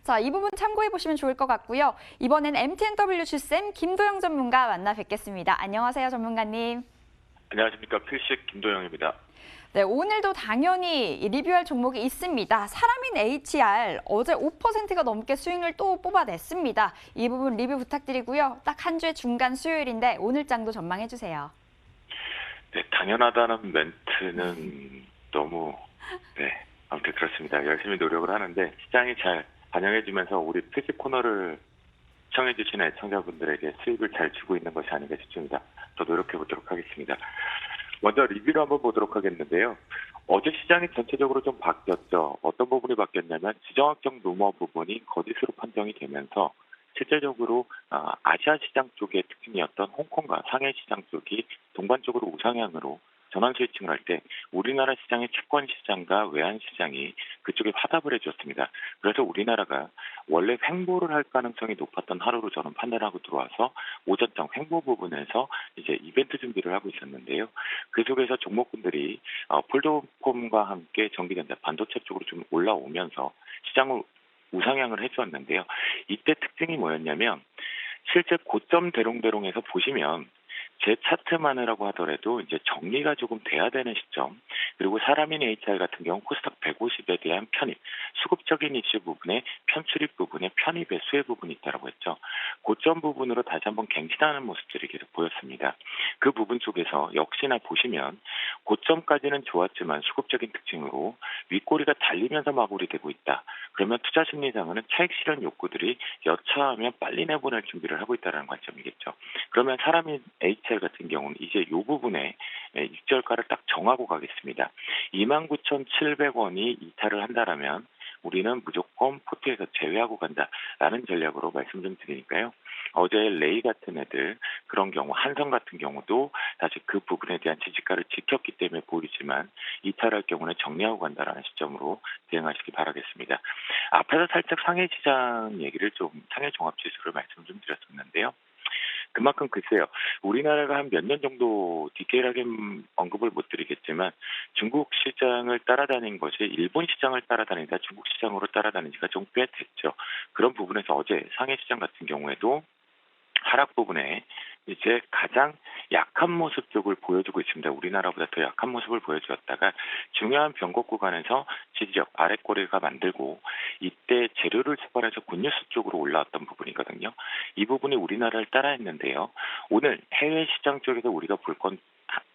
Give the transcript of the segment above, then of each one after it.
자, 이 부분 참고해 보시면 좋을 것 같고요. 이번엔 MTNW 주쌤 김도영 전문가 만나 뵙겠습니다. 안녕하세요, 전문가님. 안녕하십니까. 필식 김도영입니다. 네, 오늘도 당연히 리뷰할 종목이 있습니다. 사람인 HR 어제 5%가 넘게 수익률 또 뽑아냈습니다. 이 부분 리뷰 부탁드리고요. 딱 한 주의 중간 수요일인데 오늘 장도 전망해 주세요. 네, 당연하다는 멘트는 너무 아무튼 그렇습니다. 열심히 노력을 하는데 시장이 잘 반영해주면서 우리 필식 코너를 시청해주신 애청자분들에게 수익을 잘 주고 있는 것이 아닌가 싶습니다. 더 노력해보도록 하겠습니다. 먼저 리뷰를 한번 보도록 하겠는데요. 어제 시장이 전체적으로 좀 바뀌었죠. 어떤 부분이 바뀌었냐면 지정학적 루머 부분이 거짓으로 판정이 되면서 실제적으로 아시아 시장 쪽의 특징이었던 홍콩과 상해 시장 쪽이 동반적으로 우상향으로 전환 스위칭을 할 때 우리나라 시장의 채권 시장과 외환 시장이 그쪽에 화답을 해줬습니다. 그래서 우리나라가 원래 횡보를 할 가능성이 높았던 하루로 저는 판단하고 들어와서 오전장 횡보 부분에서 이제 이벤트 준비를 하고 있었는데요. 그 속에서 종목군들이 폴더폼과 함께 전기전자 반도체 쪽으로 좀 올라오면서 시장을 우상향을 해주었는데요. 이때 특징이 뭐였냐면 실제 고점 대롱대롱에서 보시면 제 차트만이라고 하더라도 이제 정리가 조금 돼야 되는 시점, 그리고 사람인 HR 같은 경우 코스닥 150에 대한 편입, 수급적인 이슈 부분에 편출입 부분에 편입의 수혜 부분이 있다고 했죠. 고점 부분으로 다시 한번 갱신하는 모습들이 계속 보였습니다. 그 부분 쪽에서 역시나 보시면 고점까지는 좋았지만 수급적인 특징으로 윗꼬리가 달리면서 마무리되고 있다. 그러면 투자 심리상으로는 차익 실현 욕구들이 여차하면 빨리 내보낼 준비를 하고 있다는 관점이겠죠. 그러면 사람인 HR 같은 경우는 이제 이 부분에 익절가를 딱 정하고 가겠습니다. 29,700원이 이탈을 한다라면 우리는 무조건 포트에서 제외하고 간다라는 전략으로 말씀 좀 드리니까요. 어제 레이 같은 애들 그런 경우 한성 같은 경우도 사실 그 부분에 대한 지지가를 지켰기 때문에 보이지만 이탈할 경우는 정리하고 간다라는 시점으로 대응하시기 바라겠습니다. 앞에서 살짝 상해 시장 얘기를 좀 상해 종합지수를 말씀 좀 드렸었는데요. 그만큼 글쎄요. 우리나라가 한 몇 년 정도 디테일하게 언급을 못 드리겠지만 중국 시장을 따라다닌 것이 일본 시장을 따라다니다 중국 시장으로 따라다닌 지가 좀 꽤 됐죠. 그런 부분에서 어제 상해 시장 같은 경우에도 하락 부분에 이제 가장 약한 모습 쪽을 보여주고 있습니다. 우리나라보다 더 약한 모습을 보여주었다가 중요한 변곡 구간에서 지지적 아랫꼬리가 만들고 이때 재료를 추가해서 굿뉴스 쪽으로 올라왔던 부분이거든요. 이 부분이 우리나라를 따라했는데요. 오늘 해외 시장 쪽에서 우리가 볼 건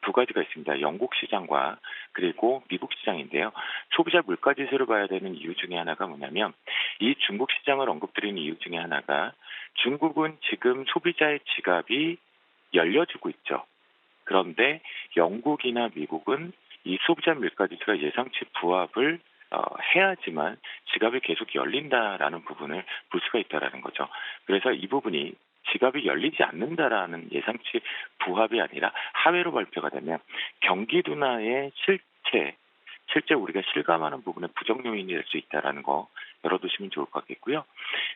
두 가지가 있습니다. 영국 시장과 그리고 미국 시장인데요. 소비자 물가 지수를 봐야 되는 이유 중에 하나가 뭐냐면 이 중국 시장을 언급드리는 이유 중에 하나가 중국은 지금 소비자의 지갑이 열려주고 있죠. 그런데 영국이나 미국은 이 소비자 물가 지수가 예상치 부합을 해야지만 지갑이 계속 열린다라는 부분을 볼 수가 있다라는 거죠. 그래서 이 부분이 지갑이 열리지 않는다라는 예상치 부합이 아니라 하회로 발표가 되면 경기 둔화의 실제 우리가 실감하는 부분에 부정 요인이 될 수 있다라는 거 열어두시면 좋을 것 같겠고요.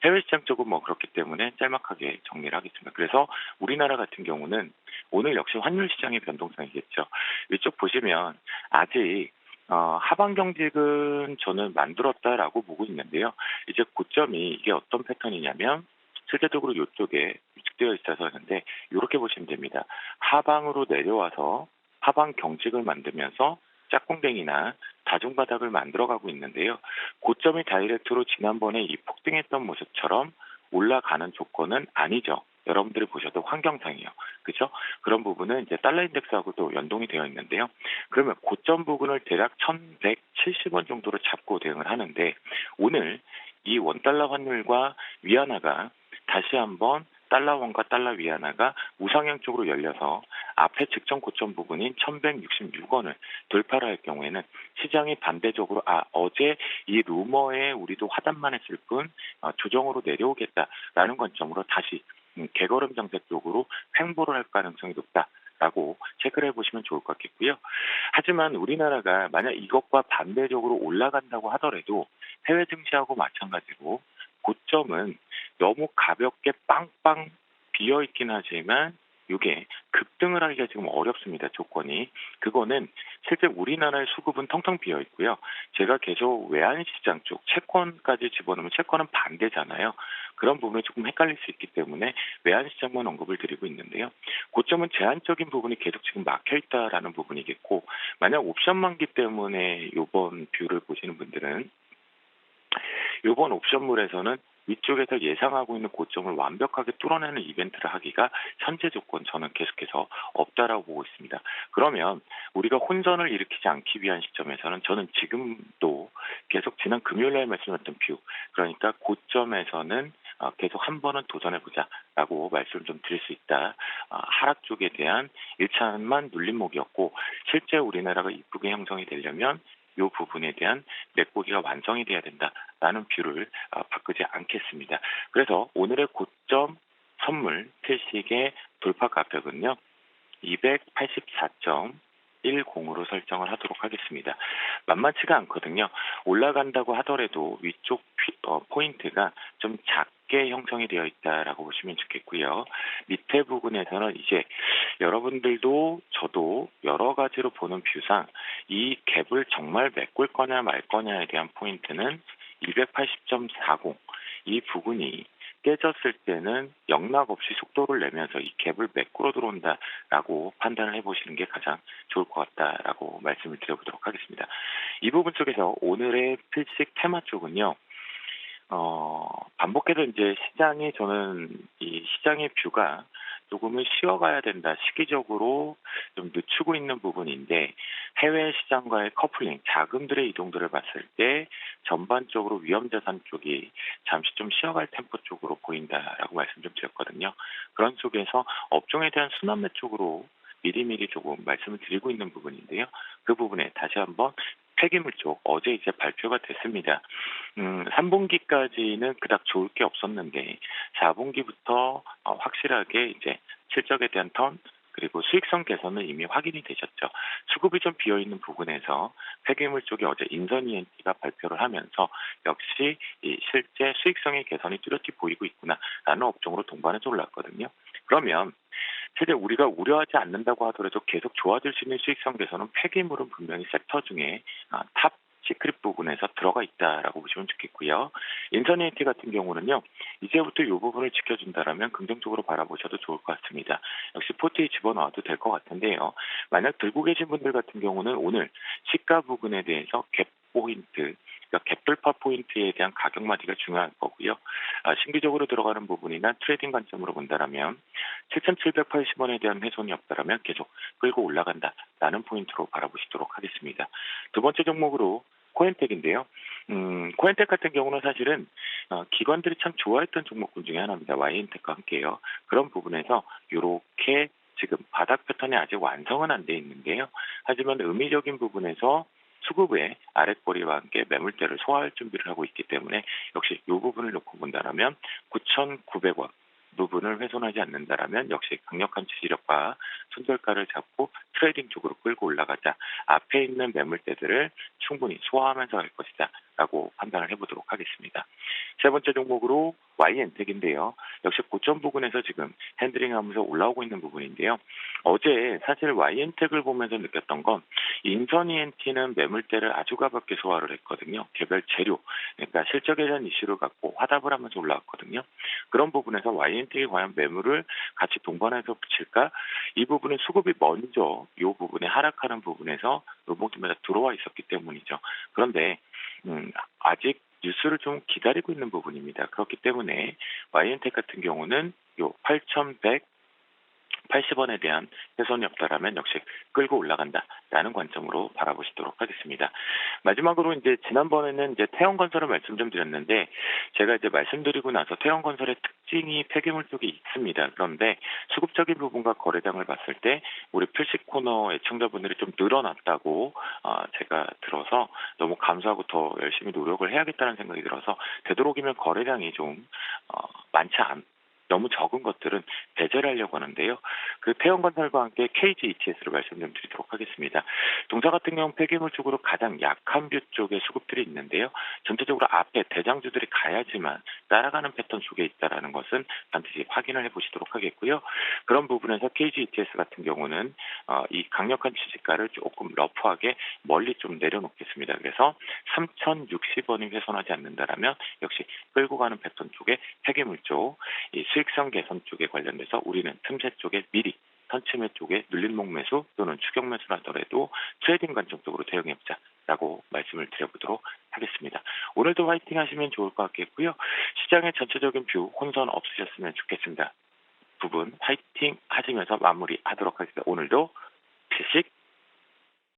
해외 시장 쪽은 뭐 그렇기 때문에 짤막하게 정리를 하겠습니다. 그래서 우리나라 같은 경우는 오늘 역시 환율 시장의 변동성이겠죠. 이쪽 보시면 아직 하방 경직은 저는 만들었다라고 보고 있는데요. 이제 고점이 이게 어떤 패턴이냐면 실제적으로 이쪽에 위축되어 있어서 하는데 이렇게 보시면 됩니다. 하방으로 내려와서 하방 경직을 만들면서 짝꿍뱅이나 다중바닥을 만들어가고 있는데요. 고점이 다이렉트로 지난번에 이 폭등했던 모습처럼 올라가는 조건은 아니죠. 여러분들이 보셔도 환경상이에요. 그죠? 그런 부분은 이제 달러 인덱스하고도 연동이 되어 있는데요. 그러면 고점 부분을 대략 1,170원 정도로 잡고 대응을 하는데 오늘 이 원달러 환율과 위안화가 다시 한번 달러원과 달러 위안화가 우상향 쪽으로 열려서 앞에 직전 고점 부분인 1,166원을 돌파를 할 경우에는 시장이 반대적으로 어제 이 루머에 우리도 화답만 했을 뿐 조정으로 내려오겠다라는 관점으로 다시 개걸음 장세 쪽으로 횡보를 할 가능성이 높다라고 체크를 해보시면 좋을 것 같겠고요. 하지만 우리나라가 만약 이것과 반대적으로 올라간다고 하더라도 해외 증시하고 마찬가지로 고점은 너무 가볍게 빵빵 비어있긴 하지만 이게 급등을 하기가 지금 어렵습니다. 조건이. 그거는 실제 우리나라의 수급은 텅텅 비어 있고요. 제가 계속 외환시장 쪽 채권까지 집어넣으면 채권은 반대잖아요. 그런 부분이 조금 헷갈릴 수 있기 때문에 외환시장만 언급을 드리고 있는데요. 고점은 제한적인 부분이 계속 지금 막혀 있다라는 부분이겠고, 만약 옵션 만기 때문에 이번 뷰를 보시는 분들은 이번 옵션물에서는 위쪽에서 예상하고 있는 고점을 완벽하게 뚫어내는 이벤트를 하기가 현재 조건 저는 계속해서 없다라고 보고 있습니다. 그러면 우리가 혼선을 일으키지 않기 위한 시점에서는 저는 지금도 계속 지난 금요일날 말씀드렸던 뷰, 그러니까 고점에서는 계속 한 번은 도전해보자라고 말씀을 좀 드릴 수 있다. 하락 쪽에 대한 1차만 눌림목이었고, 실제 우리나라가 이쁘게 형성이 되려면 이 부분에 대한 메꾸기가 완성이 돼야 된다라는 뷰를 바꾸지 않겠습니다. 그래서 오늘의 고점 선물 퇴식의 돌파 가격은요, 284.10으로 설정을 하도록 하겠습니다. 만만치가 않거든요. 올라간다고 하더라도 위쪽 포인트가 좀 작게 형성이 되어 있다라고 보시면 좋겠고요. 밑에 부분에서는 이제 여러분들도 저도 여러 가지로 보는 뷰상 이 갭을 정말 메꿀 거냐 말 거냐에 대한 포인트는 280.40, 이 부분이 깨졌을 때는 영락 없이 속도를 내면서 이 갭을 메꾸러 들어온다라고 판단을 해보시는 게 가장 좋을 것 같다라고 말씀을 드려보도록 하겠습니다. 이 부분 쪽에서 오늘의 필식 테마 쪽은요, 반복해서 이제 저는 이 시장의 뷰가 조금은 쉬어가야 된다, 시기적으로 좀 늦추고 있는 부분인데, 해외 시장과의 커플링, 자금들의 이동들을 봤을 때 전반적으로 위험자산 쪽이 잠시 좀 쉬어갈 템포 쪽으로 보인다라고 말씀 좀 드렸거든요. 그런 속에서 업종에 대한 순환매 쪽으로 미리미리 조금 말씀을 드리고 있는 부분인데요. 그 부분에 다시 한번 폐기물 쪽 어제 이제 발표가 됐습니다. 3분기까지는 그닥 좋을 게 없었는데 4분기부터 확실하게 이제 실적에 대한 턴, 그리고 수익성 개선은 이미 확인이 되셨죠. 수급이 좀 비어 있는 부분에서 폐기물 쪽이 어제 인선 ENT가 발표를 하면서 역시 이 실제 수익성의 개선이 뚜렷이 보이고 있구나라는 업종으로 동반해서 올랐거든요. 그러면 실제 우리가 우려하지 않는다고 하더라도 계속 좋아질 수 있는 수익성 개선은 폐기물은 분명히 섹터 중에 탑 시크릿 부분에서 들어가 있다라고 보시면 좋겠고요. 인선 ENT 같은 경우는요, 이제부터 이 부분을 지켜준다라면 긍정적으로 바라보셔도 좋을 것 같습니다. 역시 포트에 집어넣어도 될 것 같은데요. 만약 들고 계신 분들 같은 경우는 오늘 시가 부분에 대해서 갭 포인트, 그러니까 갭 돌파 포인트에 대한 가격 마디가 중요할 거고요. 신규적으로 들어가는 부분이나 트레이딩 관점으로 본다라면 7,780원에 대한 훼손이 없다라면 계속 끌고 올라간다라는 포인트로 바라보시도록 하겠습니다. 두 번째 종목으로 코엔텍인데요. 코엔텍 같은 경우는 사실은 기관들이 참 좋아했던 종목군 중에 하나입니다. YN텍과 함께요. 그런 부분에서 이렇게 지금 바닥 패턴이 아직 완성은 안 돼 있는데요. 하지만 의미적인 부분에서 수급의 아랫꼬리와 함께 매물대를 소화할 준비를 하고 있기 때문에 역시 이 부분을 놓고 본다면 9,900원 부분을 훼손하지 않는다라면 역시 강력한 지지력과 손절가를 잡고 트레이딩 쪽으로 끌고 올라가자, 앞에 있는 매물대들을 충분히 소화하면서 갈 것이다 라고 판단을 해보도록 하겠습니다. 세 번째 종목으로 YN텍인데요. 역시 고점 부근에서 지금 핸들링하면서 올라오고 있는 부분인데요. 어제 사실 YN텍을 보면서 느꼈던 건 인선 ENT는 매물대를 아주 가볍게 소화를 했거든요. 개별 재료, 그러니까 실적에 대한 이슈를 갖고 화답을 하면서 올라왔거든요. 그런 부분에서 YNT에 과연 매물을 같이 동반해서 붙일까? 이 부분은 수급이 먼저 이 부분에 하락하는 부분에서 노봉팀에서 들어와 있었기 때문이죠. 그런데 아직 뉴스를 좀 기다리고 있는 부분입니다. 그렇기 때문에 YN텍 같은 경우는 요 8,180원에 대한 훼손이 없다라면 역시 끌고 올라간다라는 관점으로 바라보시도록 하겠습니다. 마지막으로 이제 지난번에는 이제 태형건설을 말씀 좀 드렸는데, 제가 이제 말씀드리고 나서 태형건설의 특징이 폐기물 쪽에 있습니다. 그런데 수급적인 부분과 거래량을 봤을 때 우리 필식 코너 애청자분들이 좀 늘어났다고 제가 들어서 너무 감사하고 더 열심히 노력을 해야겠다는 생각이 들어서 되도록이면 거래량이 좀 많지 너무 적은 것들은 배제를 하려고 하는데요. 그 태형건설과 함께 KG ETS를 말씀 좀 드리도록 하겠습니다. 동사 같은 경우 폐기물 쪽으로 가장 약한 뷰 쪽에 수급들이 있는데요. 전체적으로 앞에 대장주들이 가야지만, 그러니까 따라가는 패턴 속에 있다라는 것은 반드시 확인을 해보시도록 하겠고요. 그런 부분에서 KG ETS 같은 경우는 이 강력한 지지가를 조금 러프하게 멀리 좀 내려놓겠습니다. 그래서 3,060원이 훼손하지 않는다라면 역시 끌고 가는 패턴 쪽에 폐기물 쪽, 이 수익성 개선 쪽에 관련돼서 우리는 틈새 쪽에 미리 선침해 쪽에 눌림목 매수 또는 추격 매수를 하더라도 트레이딩 관점적으로 대응해보자라고 말씀을 드려보도록 하겠습니다. 오늘도 화이팅 하시면 좋을 것 같겠고요. 시장의 전체적인 뷰 혼선 없으셨으면 좋겠습니다. 부분 화이팅 하시면서 마무리하도록 하겠습니다. 오늘도 주식